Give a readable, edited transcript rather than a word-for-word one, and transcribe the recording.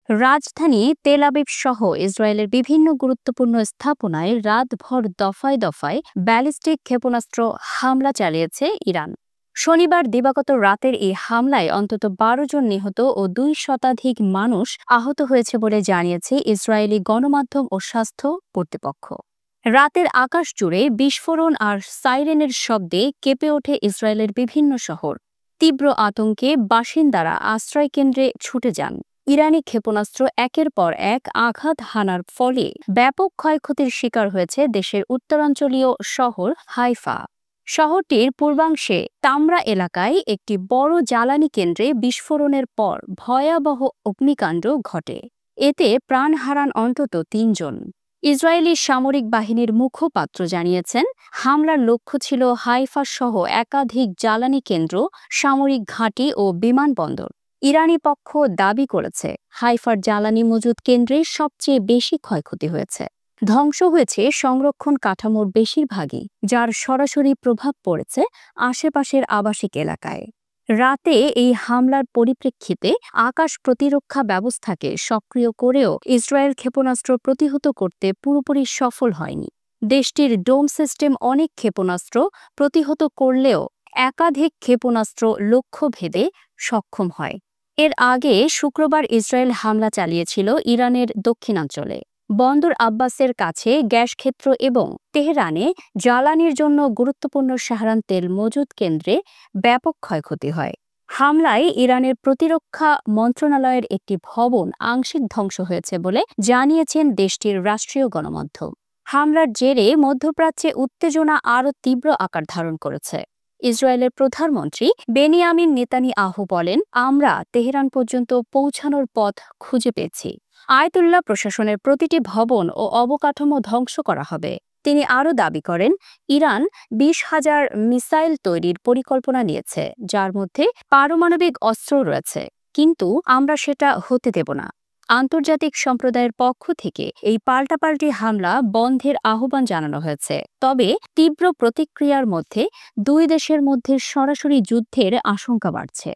রাজধানী Tel Aviv সহ ইসরায়েলের বিভিন্ন গুরুত্বপূর্ণ স্থাপনায় রাতভর দফায় দফায় ব্যালিস্টিক ক্ষেপণাস্ত্র হামলা চালিয়েছে ইরান। শনিবার দিবাগত রাতের এই হামলায় অন্তত ১২ জন নিহত ও ২ শতাধিক মানুষ আহত হয়েছে বলে জানিয়েছে ইসরায়েলি গণমাধ্যম ও স্বাস্থ্য কর্তৃপক্ষ। রাতের আকাশ জুড়ে বিস্ফোরণ আর সাইরেনের শব্দে কেঁপে ওঠে ইসরায়েলের বিভিন্ন শহর। তীব্র আতঙ্কে বাসিন্দারা আশ্রয়কেন্দ্রে ছুটে যান। ইরানি ক্ষেপণাস্ত্র একের পর এক আঘাত হানার ফলে ব্যাপক ক্ষয়ক্ষতির শিকার হয়েছে দেশের উত্তরাঞ্চলীয় শহর হাইফা। শহরটির পূর্বাংশে তামরা এলাকায় একটি বড় জ্বালানি কেন্দ্রে বিস্ফোরণের পর ভয়াবহ অগ্নিকাণ্ড ঘটে। এতে প্রাণ হারান অন্তত ৩ জন। ইসরায়েলি সামরিক বাহিনীর মুখপাত্র জানিয়েছেন, হামলার লক্ষ্য ছিল হাইফা সহ একাধিক জ্বালানি কেন্দ্র, সামরিক ঘাঁটি ও বিমানবন্দর। ইরানি পক্ষ দাবি করেছে, হাইফার জ্বালানি মজুদ কেন্দ্রে সবচেয়ে বেশি ক্ষয়ক্ষতি হয়েছে। ধ্বংস হয়েছে সংরক্ষণ কাঠামোর বেশিরভাগই, যার সরাসরি প্রভাব পড়েছে আশেপাশের আবাসিক এলাকায়। রাতে এই হামলার পরিপ্রেক্ষিতে আকাশ প্রতিরক্ষা ব্যবস্থাকে সক্রিয় করেও ইসরায়েল ক্ষেপণাস্ত্র প্রতিহত করতে পুরোপুরি সফল হয়নি। দেশটির ডোম সিস্টেম অনেক ক্ষেপণাস্ত্র প্রতিহত করলেও একাধিক ক্ষেপণাস্ত্র লক্ষ্যভেদে সক্ষম হয়। এর আগে শুক্রবার ইসরায়েল হামলা চালিয়েছিল ইরানের দক্ষিণাঞ্চলে বন্দর আব্বাসের কাছে গ্যাস ক্ষেত্র এবং তেহরানে জ্বালানির জন্য গুরুত্বপূর্ণ সাহারান তেল মজুদ কেন্দ্রে ব্যাপক ক্ষয়ক্ষতি হয়। হামলায় ইরানের প্রতিরক্ষা মন্ত্রণালয়ের একটি ভবন আংশিক ধ্বংস হয়েছে বলে জানিয়েছেন দেশটির রাষ্ট্রীয় গণমাধ্যম। হামলার জেরে মধ্যপ্রাচ্যে উত্তেজনা আরও তীব্র আকার ধারণ করেছে। ইসরায়েলের প্রধানমন্ত্রী বেনিয়ামিন নেতানিয়াহু বলেন, আমরা তেহরান পর্যন্ত পৌঁছানোর পথ খুঁজে পেয়েছি। আয়াতুল্লাহ প্রশাসনের প্রতিটি ভবন ও অবকাঠামো ধ্বংস করা হবে। তিনি আরও দাবি করেন, ইরান ২০,০০০ মিসাইল তৈরির পরিকল্পনা নিয়েছে, যার মধ্যে পারমাণবিক অস্ত্র রয়েছে, কিন্তু আমরা সেটা হতে দেব না। আন্তর্জাতিক সম্প্রদায়ের পক্ষ থেকে এই পাল্টাপাল্টি হামলা বন্ধের আহ্বান জানানো হয়েছে। তবে তীব্র প্রতিক্রিয়ার মধ্যে দুই দেশের মধ্যে সরাসরি যুদ্ধের আশঙ্কা বাড়ছে।